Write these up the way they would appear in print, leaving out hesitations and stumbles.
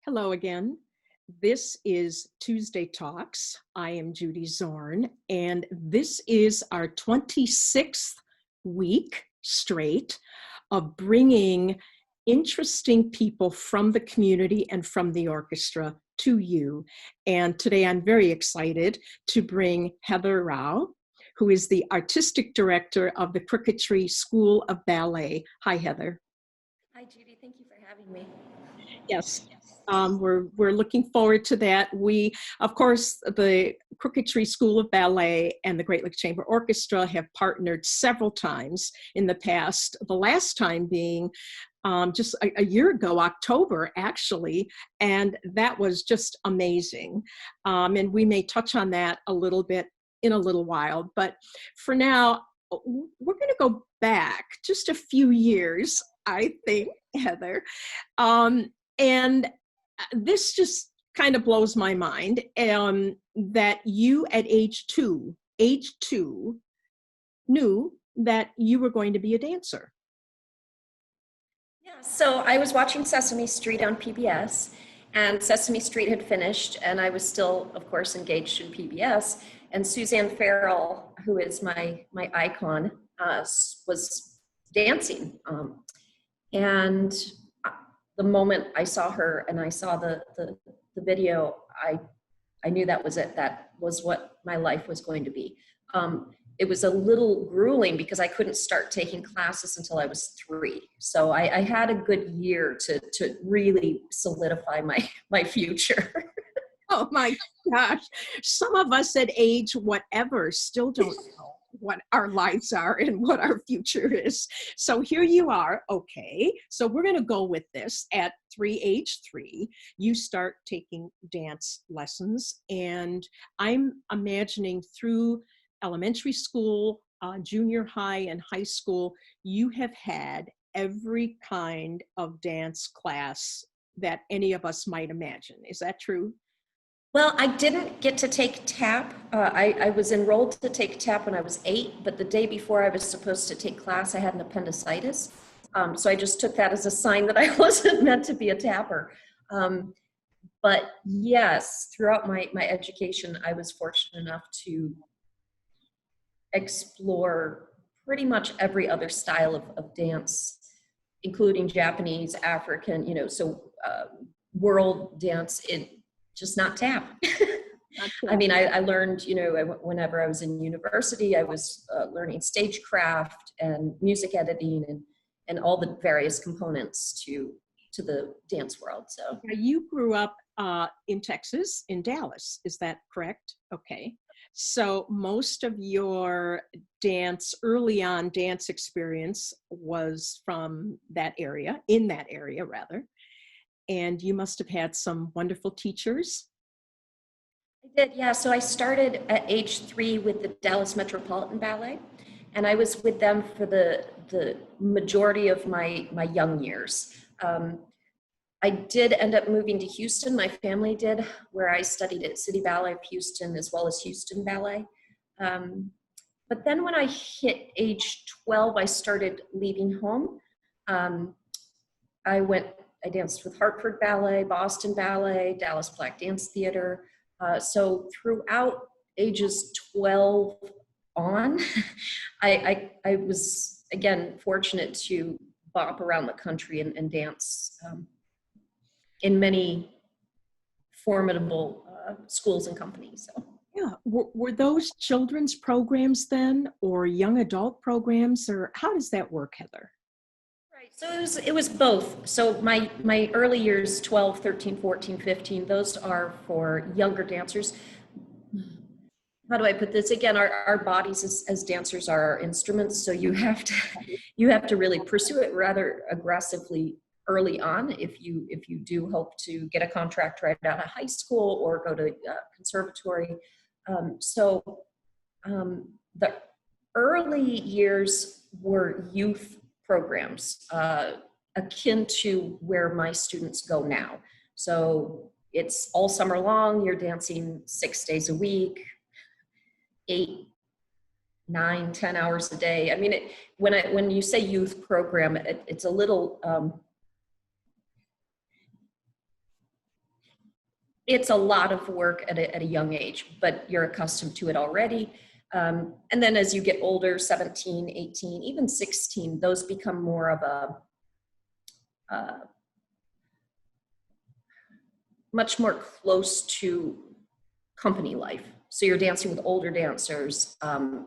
Hello again. This is Tuesday Talks. I am Judy Zorn, and this is our 26th week straight of bringing interesting people from the community and from the orchestra to you. And today I'm very excited to bring Heather Raue, who is the artistic director of the Cricketry School of Ballet. Hi, Heather. Hi, Judy. Thank you for having me. Yes. We're looking forward to that. We, of course, the Cricketry School of Ballet and the Great Lakes Chamber Orchestra have partnered several times in the past, the last time being just a year ago, October, actually, and that was just amazing. And we may touch on that a little bit in a little while, but for now, we're going to go back just a few years, I think, Heather. And this just kind of blows my mind that you at age two, knew that you were going to be a dancer. Yeah, so I was watching Sesame Street on PBS, and Sesame Street had finished, and I was still, of course, engaged in PBS. And Suzanne Farrell, who is my icon, was dancing. And the moment I saw her and I saw the video, I knew that was it. That was what my life was going to be. It was a little grueling because I couldn't start taking classes until I was 3. So I had a good year to really solidify my future. Oh my gosh. Some of us at age whatever still don't know what our lives are and what our future is. So here you are. Okay. So we're going to go with this. At age 3, you start taking dance lessons. And I'm imagining through elementary school, junior high, and high school, you have had every kind of dance class that any of us might imagine. Is that true? Well, I didn't get to take tap. I was enrolled to take tap when I was 8, but the day before I was supposed to take class, I had an appendicitis. So I just took that as a sign that I wasn't meant to be a tapper. But yes, throughout my education, I was fortunate enough to explore pretty much every other style of dance, including Japanese, African, so world dance, just not tap. I mean, I learned, whenever I was in university, I was learning stagecraft and music editing and all the various components to the dance world. So now you grew up in Texas, in Dallas. Is that correct? Okay. So most of your early on dance experience was from that area, in that area rather. And you must have had some wonderful teachers. I did, yeah. So I started at age 3 with the Dallas Metropolitan Ballet, and I was with them for the majority of my young years. I did end up moving to Houston, my family did, where I studied at City Ballet of Houston as well as Houston Ballet. But then when I hit age 12, I started leaving home. I danced with Hartford Ballet, Boston Ballet, Dallas Black Dance Theater. So throughout ages 12 on, I was, again, fortunate to bop around the country and dance in many formidable schools and companies. So. Yeah. Were those children's programs then, or young adult programs, or how does that work, Heather? Right. So it was both. So my early years, 12, 13, 14, 15, those are for younger dancers. How do I put this? Again, our bodies as dancers are our instruments. So you have to really pursue it rather aggressively early on if you do hope to get a contract right out of high school or go to conservatory. The early years were youth programs, akin to where my students go now. So it's all summer long, you're dancing 6 days a week, 8, 9, 10 hours a day. I mean, when you say youth program, it's a little, it's a lot of work at a young age, but you're accustomed to it already. And then as you get older, 17, 18, even 16, those become more of a much more close to company life. So you're dancing with older dancers. The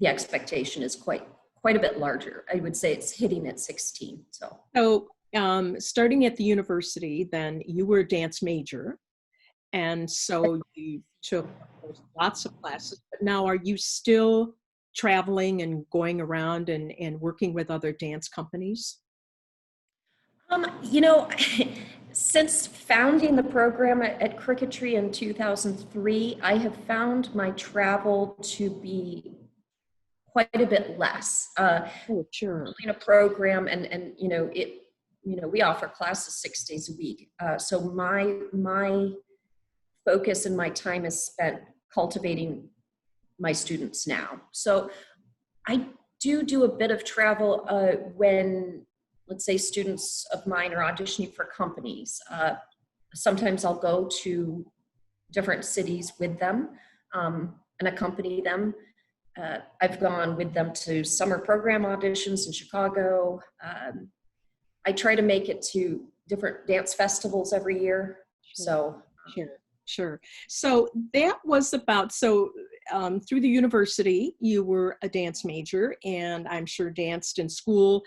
expectation is quite a bit larger. I would say it's hitting at 16. So starting at the university, then you were a dance major. And so you took, of course, lots of classes, but now are you still traveling and going around and working with other dance companies? You know, since founding the program at Cricketry in 2003, I have found my travel to be quite a bit less. Oh, sure. Building a program and we offer classes 6 days a week. So my focus and my time is spent cultivating my students now. So I do a bit of travel when, let's say, students of mine are auditioning for companies. Sometimes I'll go to different cities with them and accompany them. I've gone with them to summer program auditions in Chicago. I try to make it to different dance festivals every year. So Sure. So that was about, through the university, you were a dance major, and I'm sure danced in school,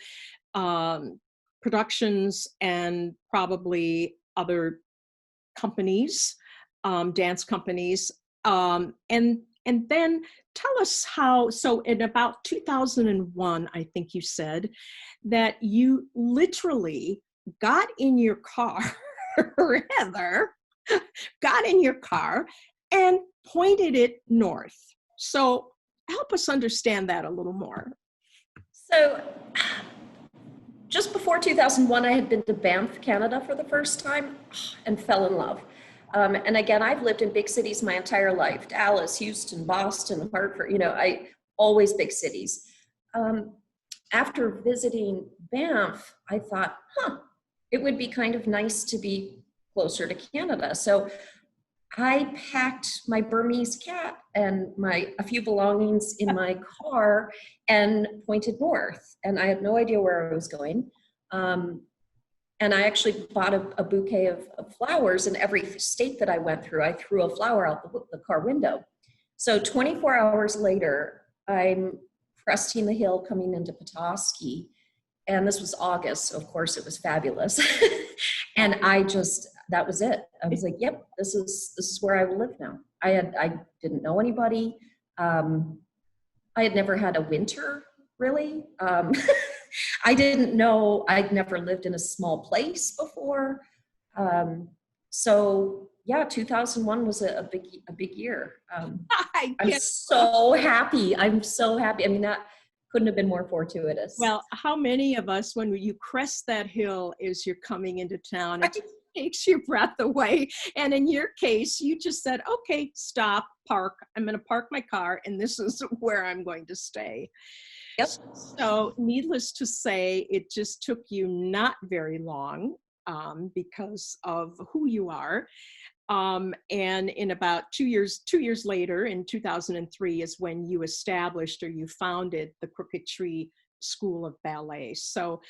productions, and probably other companies, dance companies. And then tell us how, so in about 2001, I think you said that you literally got in your car, Heather, got in your car and pointed it north. So help us understand that a little more. So just before 2001, I had been to Banff, Canada for the first time and fell in love. And again, I've lived in big cities my entire life: Dallas, Houston, Boston, Hartford, I always big cities. After visiting Banff, I thought, it would be kind of nice to be closer to Canada. So I packed my Burmese cat and a few belongings in my car and pointed north. And I had no idea where I was going. And I actually bought a bouquet of flowers. In every state that I went through, I threw a flower out the car window. So 24 hours later, I'm cresting the hill coming into Petoskey. And this was August, so of course it was fabulous. And that was it. I was like, yep, this is where I will live now. I didn't know anybody. I had never had a winter, really. I didn't know, I'd never lived in a small place before. So yeah, 2001 was a big year. I'm so happy. I'm so happy. I mean, that couldn't have been more fortuitous. Well, how many of us, when you crest that hill as you're coming into town, it just takes your breath away. And in your case, you just said, okay, stop, park. I'm going to park my car, and this is where I'm going to stay. Yep. So needless to say, it just took you not very long because of who you are. And in about 2 years later, in 2003, is when you established or you founded the Crooked Tree School of Ballet. So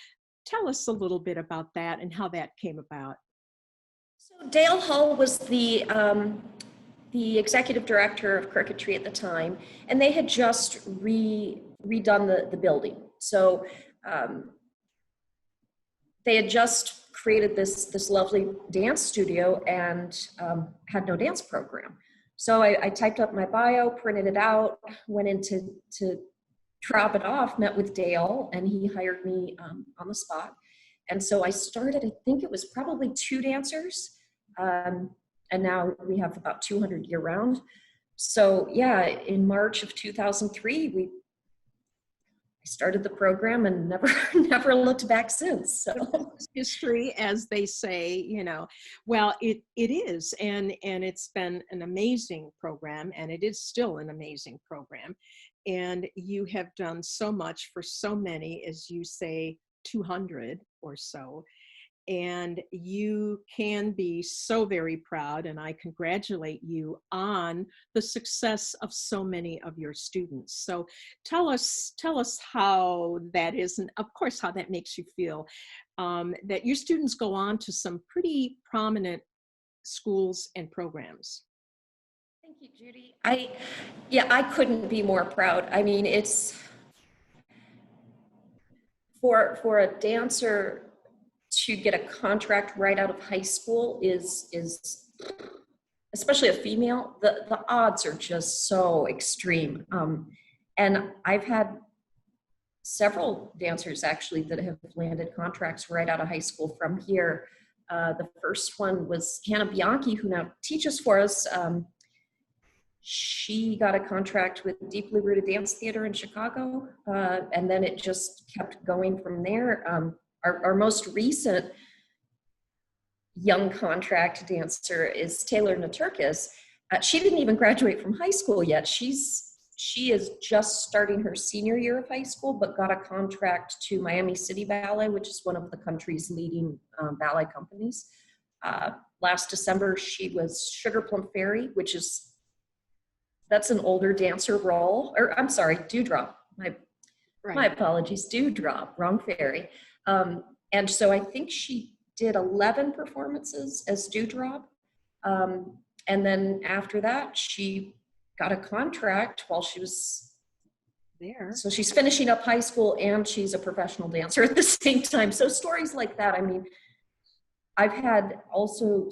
tell us a little bit about that and how that came about. So Dale Hull was the executive director of Crooked Tree at the time, and they had just redone the building. So they had just created this lovely dance studio and had no dance program. So I typed up my bio, printed it out, went in to drop it off, met with Dale, and he hired me on the spot. And so I started, I think it was probably 2 dancers, and now we have about 200 year round. So yeah, in March of 2003, I started the program and never looked back since. So history, as they say, well, it is, and it's been an amazing program, and it is still an amazing program. And you have done so much for so many, as you say, 200 or so. And you can be so very proud, and I congratulate you on the success of so many of your students. So tell us how that is, and of course how that makes you feel, that your students go on to some pretty prominent schools and programs. Thank you, Judy. I couldn't be more proud. I mean, it's for a dancer to get a contract right out of high school is especially a female, the odds are just so extreme. And I've had several dancers actually that have landed contracts right out of high school from here. The first one was Hannah Bianchi, who now teaches for us. She got a contract with Deeply Rooted Dance Theater in Chicago, and then it just kept going from there. Our most recent young contract dancer is Taylor Naturkis. She didn't even graduate from high school yet. She is just starting her senior year of high school, but got a contract to Miami City Ballet, which is one of the country's leading ballet companies. Last December, she was Sugar Plum Fairy, that's an older dancer role, or I'm sorry, Dewdrop. My apologies, Dewdrop, wrong fairy. And so I think she did 11 performances as Dewdrop. And then after that, she got a contract while she was There. So she's finishing up high school and she's a professional dancer at the same time. So stories like that, I mean, I've had also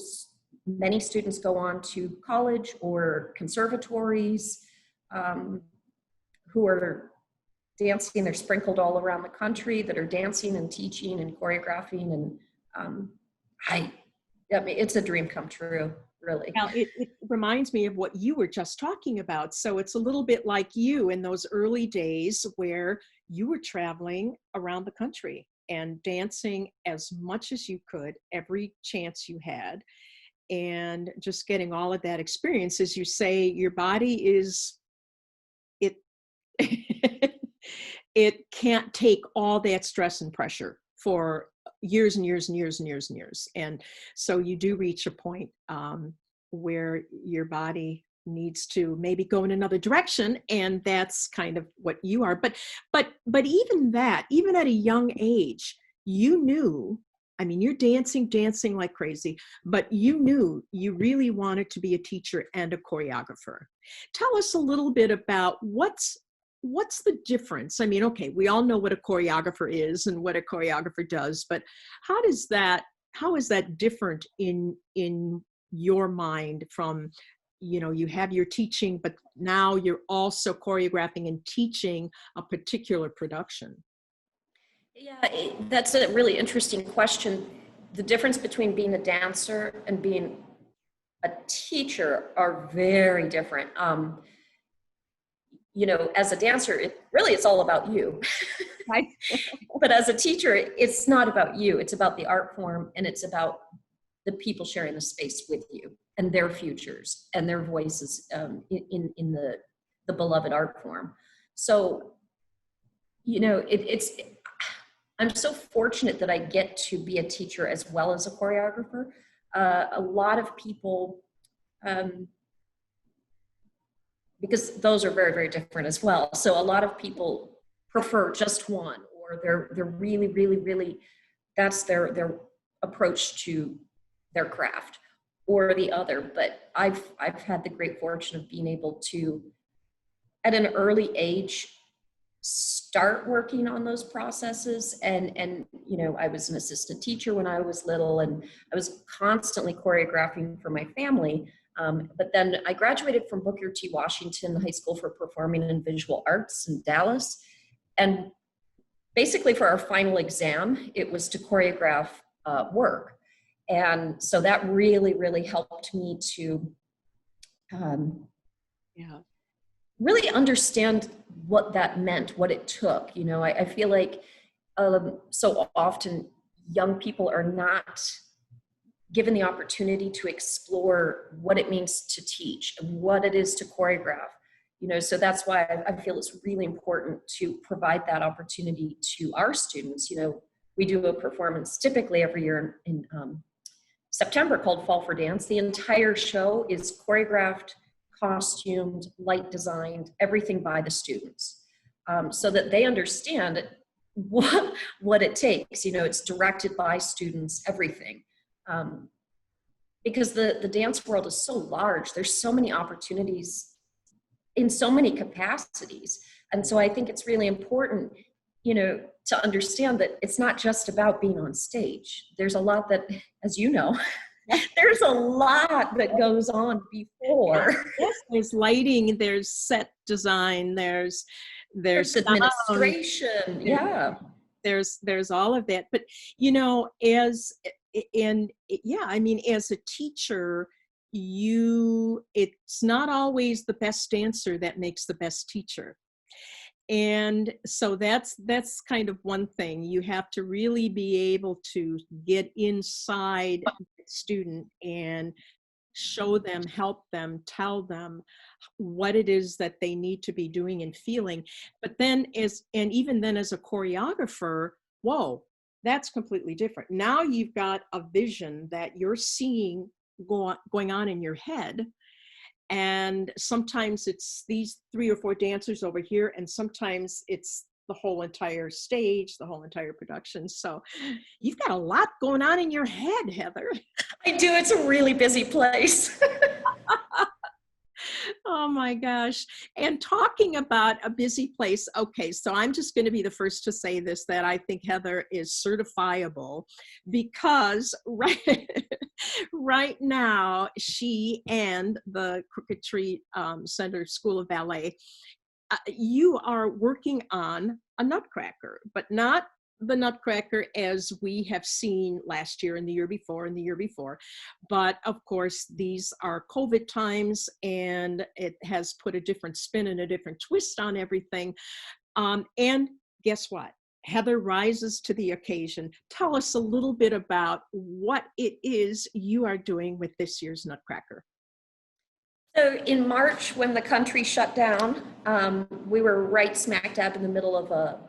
many students go on to college or conservatories who are dancing. They're sprinkled all around the country that are dancing and teaching and choreographing. And I mean, it's a dream come true, really. Now, it reminds me of what you were just talking about. So it's a little bit like you in those early days where you were traveling around the country and dancing as much as you could, every chance you had, and just getting all of that experience. As you say, your body is, it can't take all that stress and pressure for years and years and years and years and years. And so you do reach a point where your body needs to maybe go in another direction, and that's kind of what you are. But even that, even at a young age, you knew, I mean, you're dancing like crazy, but you knew you really wanted to be a teacher and a choreographer. Tell us a little bit about what's the difference? I mean, okay, we all know what a choreographer is and what a choreographer does, but how is that different in your mind from, you know, you have your teaching, but now you're also choreographing and teaching a particular production? Yeah, that's a really interesting question. The difference between being a dancer and being a teacher are very different. You know, as a dancer, it's all about you. Right. But as a teacher, it's not about you. It's about the art form, and it's about the people sharing the space with you and their futures and their voices in the beloved art form. So, you know, I'm so fortunate that I get to be a teacher as well as a choreographer. A lot of people, because those are very, very different as well. So a lot of people prefer just one, or they're really, really, really, that's their approach to their craft, or the other. But I've had the great fortune of being able to, at an early age, start working on those processes. And you know, I was an assistant teacher when I was little, and I was constantly choreographing for my family. But then I graduated from Booker T. Washington High School for Performing and Visual Arts in Dallas. And basically for our final exam, it was to choreograph work. And so that really, really helped me to really understand what that meant, what it took. You know, I feel like so often young people are not given the opportunity to explore what it means to teach and what it is to choreograph. You know, so that's why I feel it's really important to provide that opportunity to our students. You know, we do a performance typically every year in September called Fall for Dance. The entire show is choreographed, costumed, light designed, everything by the students, so that they understand what it takes. It's directed by students, everything. Because the dance world is so large, there's so many opportunities in so many capacities. And so I think it's really important, to understand that it's not just about being on stage. There's a lot that, as you know, there's a lot that goes on before. Yes, there's lighting, there's set design, there's administration. sound. Yeah. There's all of that. But, as a teacher, it's not always the best dancer that makes the best teacher. And so that's kind of one thing. You have to really be able to get inside the student and show them, help them, tell them what it is that they need to be doing and feeling. But then even then as a choreographer, whoa, that's completely different. Now you've got a vision that you're seeing going on in your head. And sometimes it's these 3 or 4 dancers over here, and sometimes it's the whole entire stage, the whole entire production. So you've got a lot going on in your head, Heather. I do. It's a really busy place. Oh my gosh. And talking about a busy place, okay, so I'm just going to be the first to say this, that I think Heather is certifiable, because right now she and the Crooked Tree Center School of Ballet, you are working on a Nutcracker, but not the Nutcracker as we have seen last year and the year before and the year before. But of course, these are COVID times, and it has put a different spin and a different twist on everything. And guess what? Heather rises to the occasion. Tell us a little bit about what it is you are doing with this year's Nutcracker. So in March, when the country shut down, we were right smack dab in the middle of a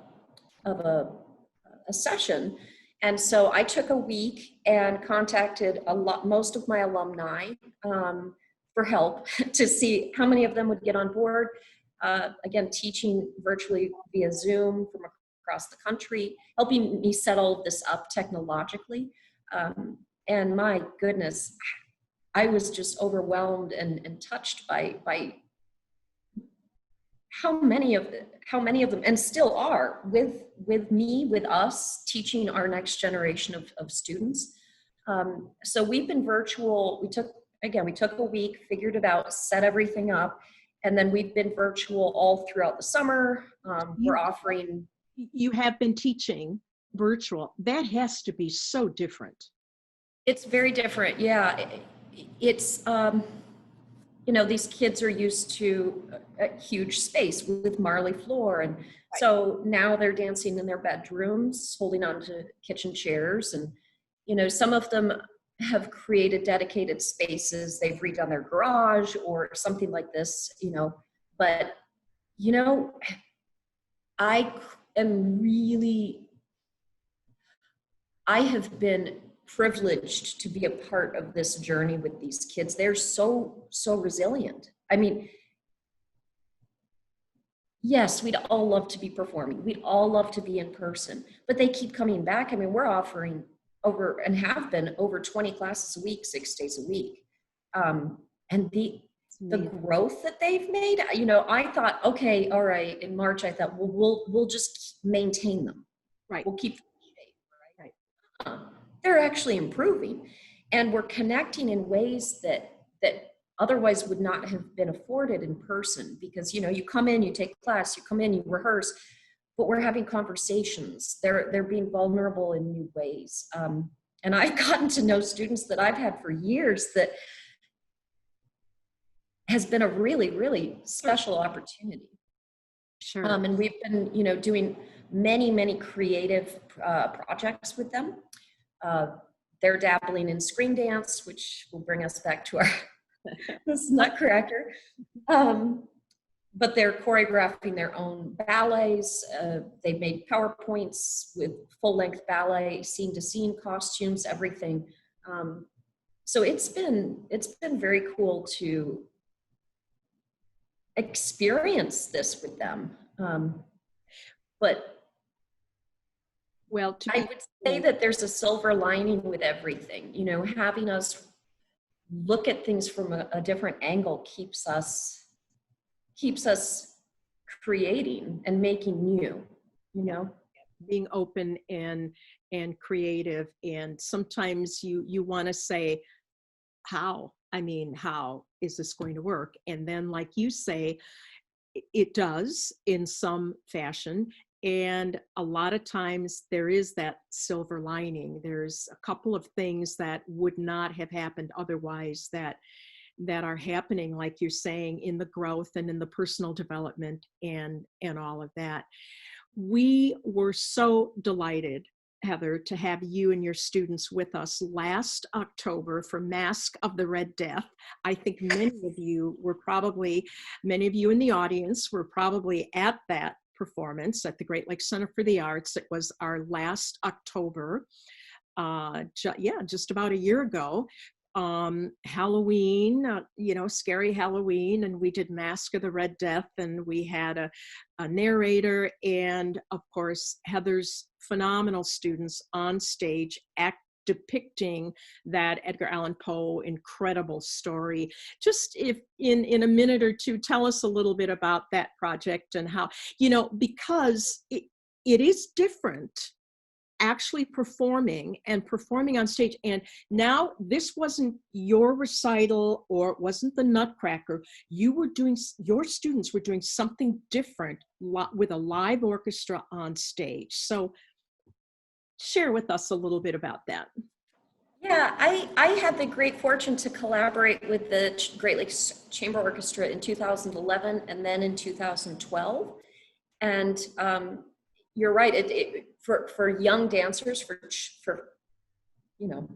session. And so I took a week and contacted most of my alumni for help to see how many of them would get on board. Again, teaching virtually via Zoom from across the country, helping me settle this up technologically. And my goodness, I was just overwhelmed and touched by how many of them, and still are, with me, with us, teaching our next generation of students. So we've been virtual. We took a week, figured it out, set everything up, and then we've been virtual all throughout the summer. We're offering. You have been teaching virtual. That has to be so different. It's very different. Yeah, it's. These kids are used to a huge space with marley floor. And so now they're dancing in their bedrooms, holding on to kitchen chairs. And, some of them have created dedicated spaces. They've redone their garage or something like this, but, I have been privileged to be a part of this journey with these kids. They're so resilient. I mean, yes, we'd all love to be performing. We'd all love to be in person, but they keep coming back. I mean, we're offering have been over 20 classes a week, 6 days a week. And the growth that they've made, I thought, okay, all right, in March, I thought, well, we'll just maintain them. Right. We'll keep them in shape. Right. They're actually improving, and we're connecting in ways that otherwise would not have been afforded in person, because you come in, you take a class, you come in, you rehearse, but we're having conversations. They're being vulnerable in new ways, and I've gotten to know students that I've had for years. That has been a really, really special opportunity. Sure. And we've been doing many creative projects with them. They're dabbling in screen dance, which will bring us back to our this Nutcracker. but they're choreographing their own ballets. They've made PowerPoints with full-length ballet, scene-to-scene costumes, everything. So it's been very cool to experience this with them. But Well, I would say that there's a silver lining with everything. You know, having us look at things from a different angle keeps us creating and making new, you know. being open and creative, and sometimes you want to say, how is this going to work? And then, like you say, it does in some fashion. And a lot of times there is that silver lining. There's a couple of things that would not have happened otherwise that are happening, like you're saying, in the growth and in the personal development and all of that. We were so delighted, Heather, to have you and your students with us last October for Mask of the Red Death. I think many of you in the audience were probably at that performance at the Great Lakes Center for the Arts. It was our last October, just about a year ago. Halloween, scary Halloween, and we did Mask of the Red Death, and we had a narrator, and of course Heather's phenomenal students on stage depicting that Edgar Allan Poe incredible story. Just if in a minute or two, tell us a little bit about that project and how, because it is different actually performing on stage. And now this wasn't your recital, or it wasn't the Nutcracker. Your students were doing something different with a live orchestra on stage. So share with us a little bit about that. Yeah, I had the great fortune to collaborate with the Great Lakes Chamber Orchestra in 2011 and then in 2012. And you're right, for young dancers, for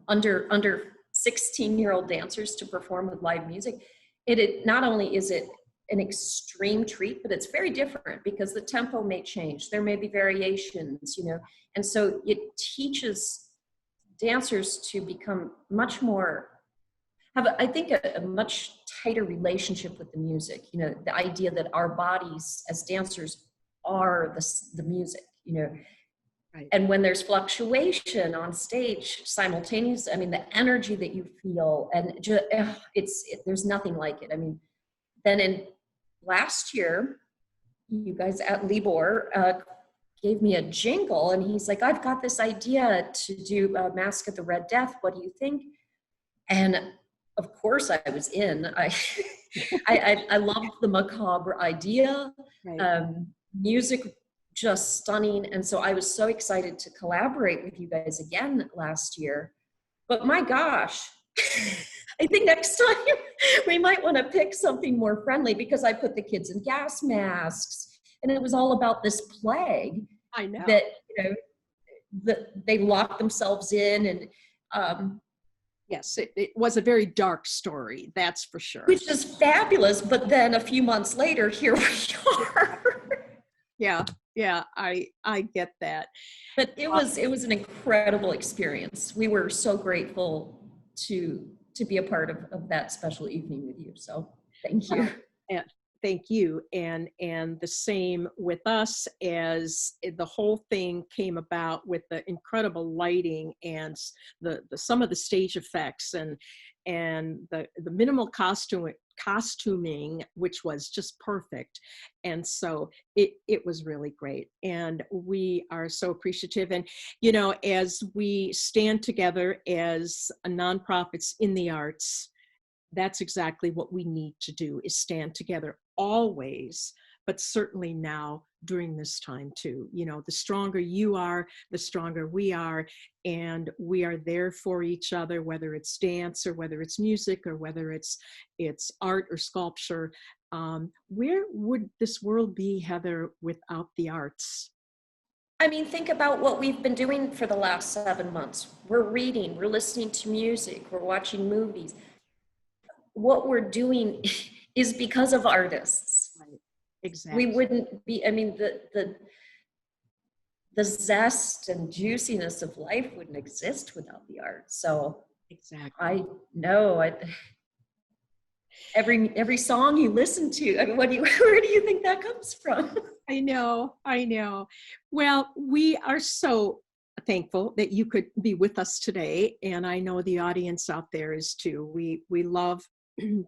under 16-year-old dancers to perform with live music, it not only is it an extreme treat, but it's very different because the tempo may change. There may be variations, and so it teaches dancers to become much more, I think, a much tighter relationship with the music. The idea that our bodies as dancers are the music, Right. And when there's fluctuation on stage simultaneous, the energy that you feel, and there's nothing like it. Then in last year, you guys at Libor gave me a jingle, and he's like, I've got this idea to do a Mask of the Red Death. What do you think? And of course I was in. I loved the macabre idea. Right. Music, just stunning. And so I was so excited to collaborate with you guys again last year. But my gosh, I think next time we might want to pick something more friendly, because I put the kids in gas masks, and it was all about this plague. I know. That they locked themselves in, and yes, it was a very dark story, that's for sure. Which is fabulous, but then a few months later, here we are. Yeah, I get that. But it was an incredible experience. We were so grateful to be a part of that special evening with you. So thank you. Thank you. And the same with us, as the whole thing came about with the incredible lighting and the some of the stage effects and the minimal costuming, which was just perfect. And so it was really great. And we are so appreciative. And, as we stand together as nonprofits in the arts, that's exactly what we need to do, is stand together always, but certainly now during this time too. The stronger you are, the stronger we are, and we are there for each other, whether it's dance or whether it's music or whether it's art or sculpture. Where would this world be, Heather, without the arts? Think about what we've been doing for the last 7 months. We're reading, we're listening to music, we're watching movies. What we're doing is because of artists. Right. We Exactly. wouldn't be, I mean, the zest and juiciness of life wouldn't exist without the arts. So Exactly. I know every song you listen to, I mean, what do you, where do you think that comes from? I know, I know. Well, we are so thankful that you could be with us today, and I know the audience out there is too. We love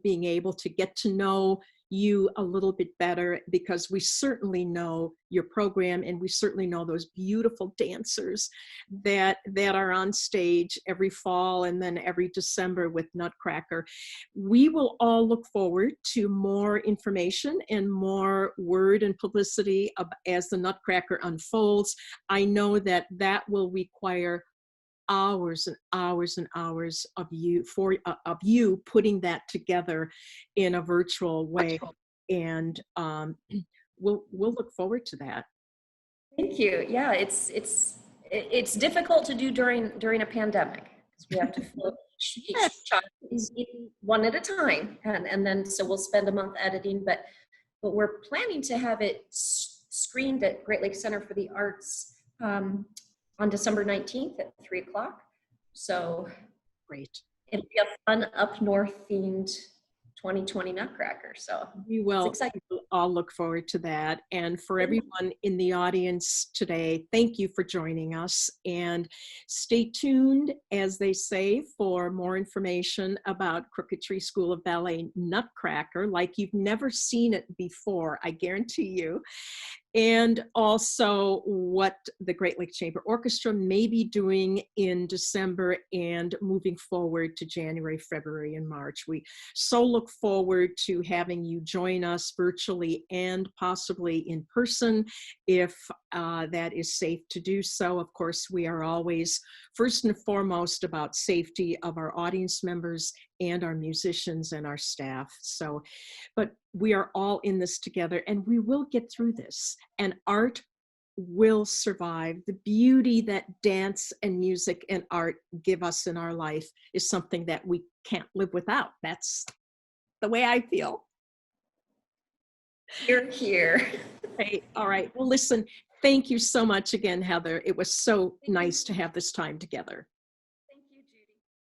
being able to get to know you a little bit better because we certainly know your program and we certainly know those beautiful dancers that are on stage every fall and then every December with Nutcracker. We will all look forward to more information and more word and publicity as the Nutcracker unfolds. I know that that will require hours and hours and hours of you putting that together in a virtual way, and we'll look forward to that. Thank you. Yeah, it's difficult to do during a pandemic because we have to fill each Yes, child one at a time, and then so we'll spend a month editing, but we're planning to have it screened at Great Lakes Center for the Arts on December 19th at 3 o'clock. So great. it'll be a fun up north themed 2020 Nutcracker. So We it's will exciting. all look forward to that. And for everyone in the audience today, thank you for joining us. And stay tuned, as they say, for more information about Crooked Tree School of Ballet Nutcracker, like you've never seen it before, I guarantee you. And also what the Great Lakes Chamber Orchestra may be doing in December and moving forward to January, February, and March. We so look forward to having you join us virtually and possibly in person if that is safe to do so. Of course, we are always first and foremost about safety of our audience members and our musicians and our staff. So, but we are all in this together and we will get through this, and art will survive. The beauty that dance and music and art give us in our life is something that we can't live without. That's the way I feel. You're here. Great. All right. Well, listen, thank you so much again, Heather. It was so nice to have this time together.